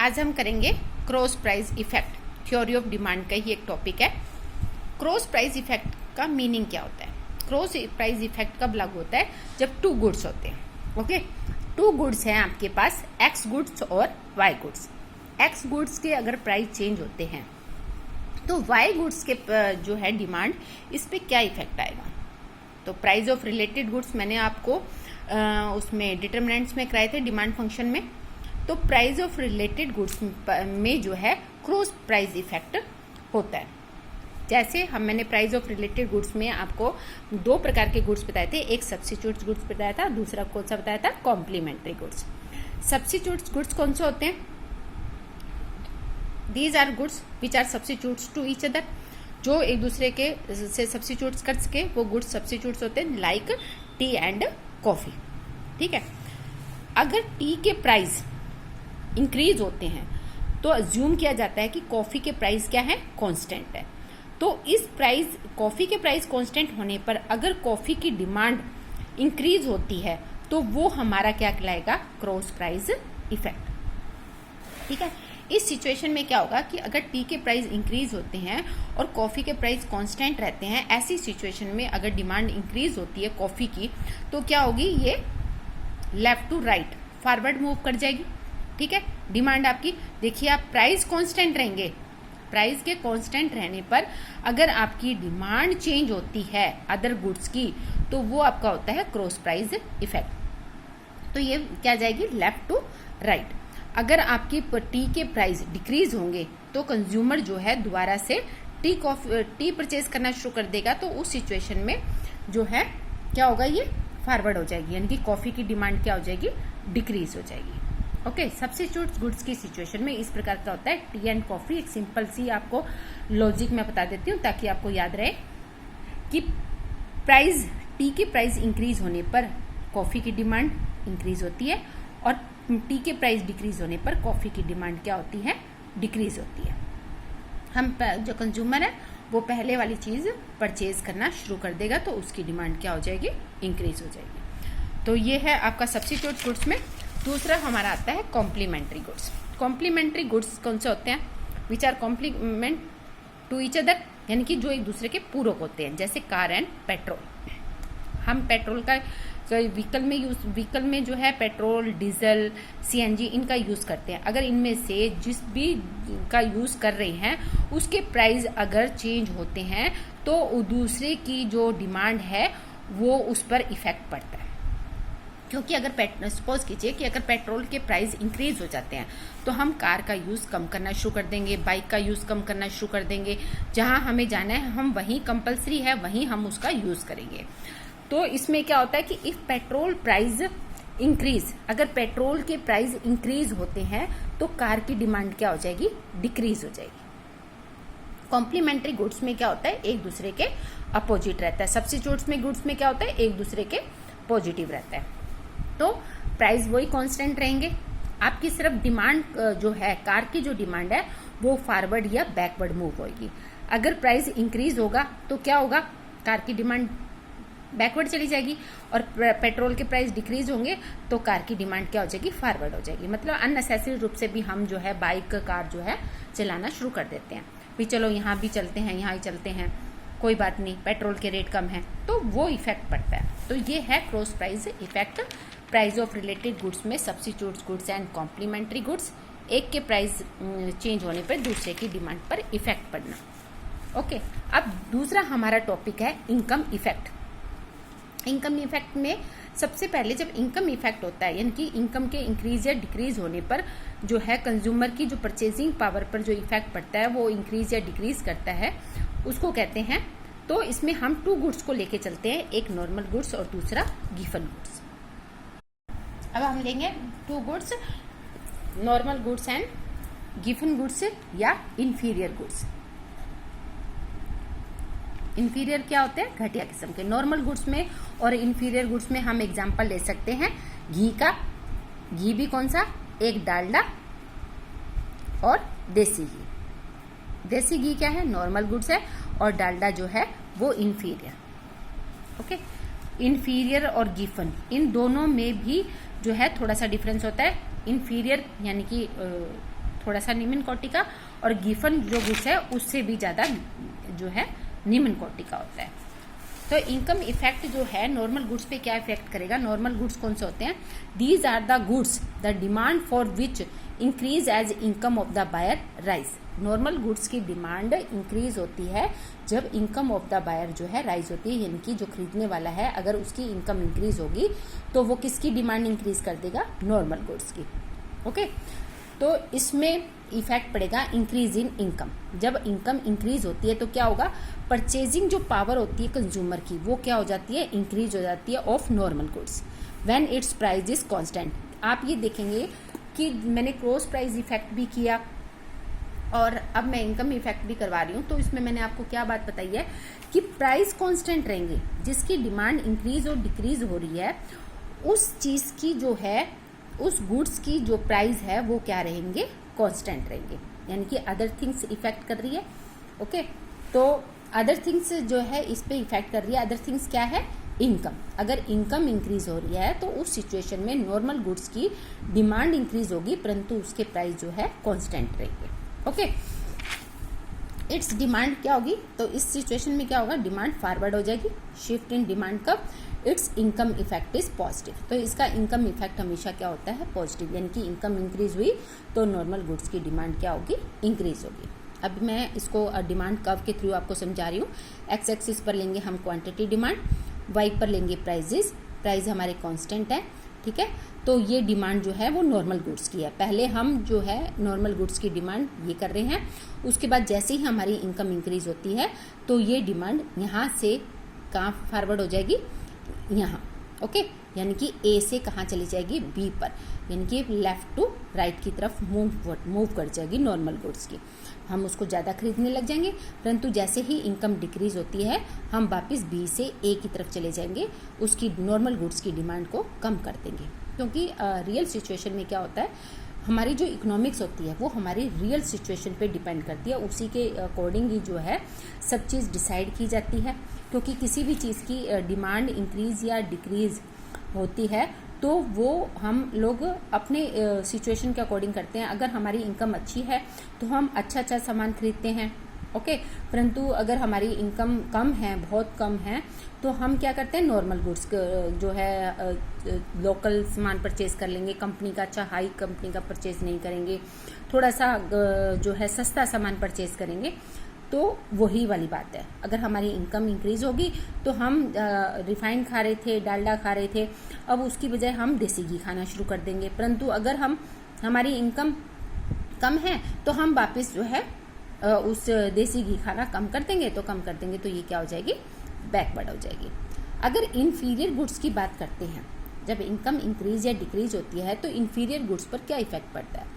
आज हम करेंगे cross price effect. Theory of demand का ही एक टॉपिक है। क्रॉस प्राइस इफेक्ट का मीनिंग क्या होता है? क्रॉस प्राइस इफेक्ट कब लागू होता है? जब टू गुड्स होते हैं। ओके, टू गुड्स हैं आपके पास, एक्स गुड्स और वाई गुड्स। एक्स गुड्स के अगर प्राइस चेंज होते हैं तो वाई गुड्स के जो है डिमांड, इस पे क्या इफेक्ट आएगा? तो प्राइस ऑफ रिलेटेड गुड्स मैंने आपको उसमें डिटरमिनेंट्स में कराए थे, डिमांड फंक्शन में। तो प्राइस ऑफ रिलेटेड गुड्स में जो है क्रॉस प्राइस इफेक्ट होता है। जैसे मैंने प्राइस ऑफ रिलेटेड गुड्स में आपको दो प्रकार के गुड्स बताए थे, एक सब्स्टिट्यूट गुड्स बताया था, दूसरा कौन सा बताया था? Complementary goods. सब्स्टिट्यूट गुड्स कौन से होते हैं? These are goods which are substitutes to each other, जो एक दूसरे के से सब्स्टिट्यूट्स कर सके, वो गुड्स सब्स्टिट्यूट्स होते हैं, लाइक टी एंड कॉफी। ठीक है, अगर टी के प्राइस इंक्रीज होते हैं तो अज्यूम किया जाता है कि कॉफी के प्राइस क्या है? कांस्टेंट है। तो इस प्राइस, कॉफी के प्राइस कांस्टेंट होने पर अगर कॉफी की डिमांड इंक्रीज होती है तो वो हमारा क्या कहलाएगा? Cross price effect. ठीक है, इस सिचुएशन में क्या होगा कि अगर टी के प्राइस इंक्रीज होते हैं और कॉफी के प्राइस कांस्टेंट रहते हैं, ऐसी सिचुएशन में अगर डिमांड इंक्रीज होती है कॉफी की, तो क्या होगी? ये left to right forward move कर जाएगी। ठीक है, डिमांड आपकी, देखिए आप प्राइस कांस्टेंट रहेंगे, प्राइस के कांस्टेंट रहने पर अगर आपकी डिमांड चेंज होती है अदर गुड्स की, तो वो आपका होता है क्रॉस प्राइस इफेक्ट। तो ये क्या जाएगी? Left to right. अगर आपकी टी के प्राइस डिक्रीज होंगे तो कंज्यूमर जो है दोबारा से टी परचेज करना शुरू कर देगा, तो उस सिचुएशन में जो है क्या होगा? ये फॉरवर्ड हो जाएगी, यानी कि कॉफी की डिमांड क्या हो जाएगी? डिक्रीज हो जाएगी। ओके, सब्स्टिट्यूट गुड्स की सिचुएशन में इस प्रकार का होता है। टी एंड कॉफी, एक सिंपल सी आपको लॉजिक में बता देती हूँ ताकि आपको याद रहे कि प्राइस, टी के प्राइस इंक्रीज होने पर कॉफी की डिमांड इंक्रीज होती है और टी के प्राइस डिक्रीज होने पर कॉफी की डिमांड क्या होती है? डिक्रीज होती है। हम जो कंज्यूमर है वो पहले वाली चीज परचेज करना शुरू कर देगा, तो उसकी डिमांड क्या हो जाएगी? इंक्रीज हो जाएगी। तो ये है आपका सब्स्टिट्यूट गुड्स में। दूसरा हमारा आता है कॉम्प्लीमेंट्री गुड्स। कॉम्प्लीमेंट्री गुड्स कौन से होते हैं? Which are complement to each other, यानी कि जो एक दूसरे के पूरक होते हैं, जैसे कार एंड पेट्रोल। हम पेट्रोल का व्हीकल में जो है पेट्रोल, डीजल, सीएनजी, इनका यूज करते हैं। अगर इनमें से जिस भी का यूज कर रहे हैं उसके प्राइस अगर चेंज होते हैं तो दूसरे की जो डिमांड है वो उस पर इफेक्ट पड़ता है। क्योंकि अगर सपोज कीजिए कि अगर पेट्रोल के प्राइस इंक्रीज हो जाते हैं तो हम कार का यूज कम करना शुरू कर देंगे, बाइक का यूज कम करना शुरू कर देंगे। जहां हमें जाना है हम वहीं कंपलसरी है, वहीं हम उसका यूज करेंगे। तो इसमें क्या होता है कि इफ पेट्रोल प्राइस इंक्रीज, अगर पेट्रोल के प्राइस इंक्रीज होते हैं तो कार की डिमांड क्या हो जाएगी? डिक्रीज हो जाएगी। कॉम्प्लीमेंट्री गुड्स में क्या होता है? एक दूसरे के अपोजिट रहता है। सब्स्टिट्यूट्स में गुड्स में क्या होता है? एक दूसरे के पॉजिटिव रहता है। तो प्राइस वही कांस्टेंट रहेंगे, आपकी सिर्फ डिमांड जो है, कार की जो डिमांड है वो फॉरवर्ड या बैकवर्ड मूव होगी। अगर प्राइस इंक्रीज होगा तो क्या होगा? कार की डिमांड बैकवर्ड चली जाएगी, और पेट्रोल के प्राइस डिक्रीज होंगे तो कार की डिमांड क्या हो जाएगी? फॉरवर्ड हो जाएगी। मतलब अननेसेसरी रूप से भी हम जो है बाइक, कार जो है चलाना शुरू कर देते हैं, भी चलो यहाँ भी चलते हैं, यहाँ ही चलते हैं, कोई बात नहीं, पेट्रोल के रेट कम है, तो वो इफेक्ट पड़ता है। तो ये है cross price effect. Price of related goods में substitute goods and complementary goods, एक के प्राइस चेंज होने पर दूसरे की डिमांड पर इफेक्ट पड़ना। ओके, अब दूसरा हमारा टॉपिक है इनकम इफेक्ट। इनकम इफेक्ट में सबसे पहले जब इनकम इफेक्ट होता है, यानी कि इनकम के इंक्रीज या डिक्रीज होने पर जो है कंज्यूमर की जो परचेजिंग पावर पर जो इफेक्ट पड़ता है वो इंक्रीज या डिक्रीज करता है, उसको कहते हैं। तो इसमें हम टू गुड्स को लेके चलते हैं, एक नॉर्मल गुड्स और दूसरा गिवन गुड्स। अब हम लेंगे two goods, normal goods and गिवन गुड्स या इंफीरियर गुड्स। इंफीरियर क्या होते हैं? घटिया किस्म के। नॉर्मल गुड्स में और इंफीरियर गुड्स में हम एग्जांपल ले सकते हैं घी का। घी भी कौन सा? एक डालडा और देसी घी। देसी घी क्या है? नॉर्मल गुड्स है, और डालडा जो है वो इंफीरियर। ओके, इंफीरियर और गिवन, इन दोनों में भी जो है थोड़ा सा डिफरेंस होता है। इंफीरियर यानी कि थोड़ा सा निम्न कोटि का, और गिफन जो गुड्स है उससे भी ज़्यादा जो है निम्न कोटि का होता है। तो इनकम इफेक्ट जो है नॉर्मल गुड्स पे क्या इफेक्ट करेगा? नॉर्मल गुड्स कौन से होते हैं? These are the goods the demand for which increase as income of the buyer rise. Normal goods की डिमांड इंक्रीज होती है जब इनकम ऑफ द बायर जो है राइज होती है, यानी कि जो खरीदने वाला है अगर उसकी इनकम इंक्रीज होगी तो वो किसकी डिमांड इंक्रीज कर देगा? नॉर्मल गुड्स की। ओके, तो इसमें इफेक्ट पड़ेगा इंक्रीज इन इनकम। जब इनकम इंक्रीज होती है तो क्या होगा? परचेजिंग जो पावर होती है कंज्यूमर की वो क्या हो जाती है? इंक्रीज हो जाती है of normal goods when it's price is constant. आप ये देखेंगे कि मैंने क्रॉस प्राइस इफेक्ट भी किया और अब मैं इनकम इफेक्ट भी करवा रही हूँ। तो इसमें मैंने आपको क्या बात बताई है कि प्राइस कांस्टेंट रहेंगे, जिसकी डिमांड इंक्रीज और डिक्रीज हो रही है उस चीज़ की जो है, उस गुड्स की जो प्राइस है वो क्या रहेंगे? कांस्टेंट रहेंगे, यानी कि अदर थिंग्स इफेक्ट कर रही है। ओके, तो अदर थिंग्स जो है इस पे इफेक्ट कर रही है। अदर थिंग्स क्या है? इनकम। अगर इनकम इंक्रीज हो रही है तो उस सिचुएशन में नॉर्मल गुड्स की डिमांड इंक्रीज होगी परंतु उसके प्राइस जो है कांस्टेंट रहेंगे। ओके, इट्स डिमांड क्या होगी? तो इस सिचुएशन में क्या होगा? डिमांड फॉरवर्ड हो जाएगी। शिफ्ट इन डिमांड कब? It's income effect is positive. तो इसका इनकम इफेक्ट हमेशा क्या होता है? पॉजिटिव, यानी कि इनकम इंक्रीज हुई तो नॉर्मल गुड्स की डिमांड क्या होगी? इंक्रीज होगी। अब मैं इसको डिमांड कर्व के थ्रू आपको समझा रही हूँ। एक्स एक्सिस पर लेंगे हम क्वांटिटी डिमांड, वाई पर लेंगे प्राइजेस। प्राइस हमारे कांस्टेंट है, ठीक है। तो ये डिमांड जो है वो नॉर्मल गुड्स की है। पहले हम जो है नॉर्मल गुड्स की डिमांड ये कर रहे हैं, उसके बाद जैसे ही हमारी इनकम इंक्रीज होती है तो ये डिमांड यहाँ से कहाँ फॉरवर्ड हो जाएगी? यहाँ। ओके, यानी कि ए से कहाँ चली जाएगी? बी पर, यानी कि लेफ्ट टू राइट की तरफ मूव कर जाएगी नॉर्मल गुड्स की। हम उसको ज़्यादा खरीदने लग जाएंगे, परंतु जैसे ही इनकम डिक्रीज होती है हम वापस बी से ए की तरफ चले जाएंगे, उसकी नॉर्मल गुड्स की डिमांड को कम कर देंगे। क्योंकि रियल सिचुएशन में क्या होता है, हमारी जो इकोनॉमिक्स होती है वो हमारी रियल सिचुएशन पे डिपेंड करती है, उसी के अकॉर्डिंग ही जो है सब चीज़ डिसाइड की जाती है। क्योंकि किसी भी चीज़ की डिमांड इंक्रीज या डिक्रीज होती है तो वो हम लोग अपने सिचुएशन के अकॉर्डिंग करते हैं। अगर हमारी इनकम अच्छी है तो हम अच्छा सामान खरीदते हैं, ओके। परंतु अगर हमारी इनकम कम है, बहुत कम है, तो हम क्या करते हैं? नॉर्मल गुड्स जो है लोकल सामान परचेज कर लेंगे, कंपनी का, अच्छा हाई कंपनी का परचेज नहीं करेंगे, थोड़ा सा जो है सस्ता सामान परचेज करेंगे। तो वही वाली बात है, अगर हमारी इनकम इंक्रीज होगी तो हम रिफाइंड खा रहे थे, डालडा खा रहे थे, अब उसकी बजाय हम देसी घी खाना शुरू कर देंगे। परंतु अगर हमारी इनकम कम है तो हम वापस जो है उस देसी घी खाना कम कर देंगे, तो ये क्या हो जाएगी? बैकवर्ड हो जाएगी। अगर इन्फीरियर गुड्स की बात करते हैं, जब इनकम इंक्रीज या डिक्रीज होती है तो इन्फीरियर गुड्स पर क्या इफेक्ट पड़ता है?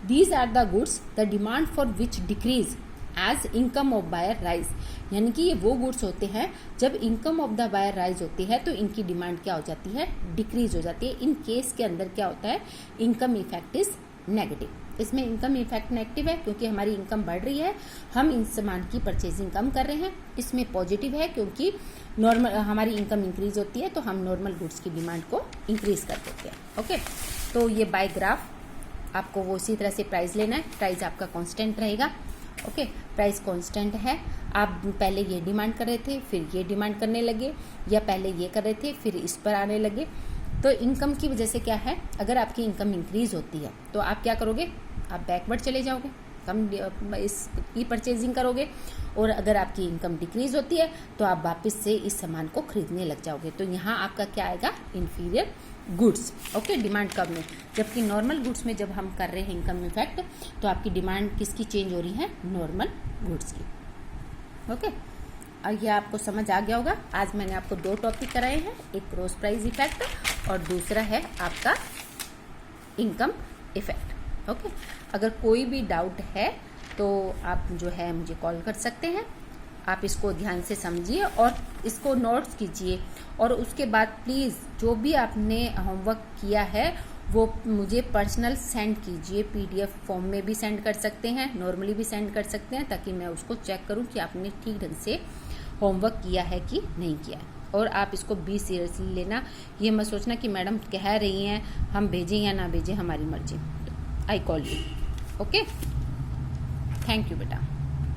These are the goods the demand for which decrease as income of buyer rise. यानी कि ये वो गुड्स होते हैं जब income of the buyer rise होती है तो इनकी डिमांड क्या हो जाती है? डिक्रीज हो जाती है। इन केस के अंदर क्या होता है? Income effect is negative. इसमें इनकम इफेक्ट नेगेटिव है क्योंकि हमारी इनकम बढ़ रही है, हम इन सामान की परचेजिंग कम कर रहे हैं। इसमें पॉजिटिव है क्योंकि नॉर्मल हमारी इनकम इंक्रीज होती है तो हम नॉर्मल गुड्स की डिमांड को इंक्रीज कर देते हैं। ओके, तो ये बाय ग्राफ आपको वो इसी तरह से प्राइस लेना है। प्राइस आपका कांस्टेंट रहेगा। ओके, प्राइस कांस्टेंट है। आप पहले ये डिमांड कर रहे थे, फिर ये डिमांड करने लगे, या पहले ये कर रहे थे फिर इस पर आने लगे। तो इनकम की वजह से क्या है, अगर आपकी इनकम इंक्रीज होती है तो आप क्या करोगे? आप बैकवर्ड चले जाओगे, कम इसकी परचेजिंग करोगे। और अगर आपकी इनकम डिक्रीज होती है तो आप वापस से इस सामान को खरीदने लग जाओगे। तो यहाँ आपका क्या आएगा? Inferior goods. ओके, डिमांड कब में? जबकि नॉर्मल गुड्स में जब हम कर रहे हैं इनकम इफेक्ट तो आपकी डिमांड किसकी चेंज हो रही है? नॉर्मल गुड्स की। ओके, अब ये आपको समझ आ गया होगा। आज मैंने आपको दो टॉपिक कराए हैं, एक क्रॉस प्राइस इफेक्ट और दूसरा है आपका इनकम इफेक्ट। ओके, अगर कोई भी डाउट है तो आप जो है मुझे कॉल कर सकते हैं। आप इसको ध्यान से समझिए और इसको नोट्स कीजिए, और उसके बाद प्लीज़ जो भी आपने होमवर्क किया है वो मुझे पर्सनल सेंड कीजिए। पीडीएफ फॉर्म में भी सेंड कर सकते हैं, नॉर्मली भी सेंड कर सकते हैं, ताकि मैं उसको चेक करूं कि आपने ठीक ढंग से होमवर्क किया है कि नहीं किया है। और आप इसको बी सीरियसली लेना, ये मत सोचना कि मैडम कह रही हैं हम भेजें या ना भेजें, हमारी मर्जी। I call you. Okay, thank you बेटा।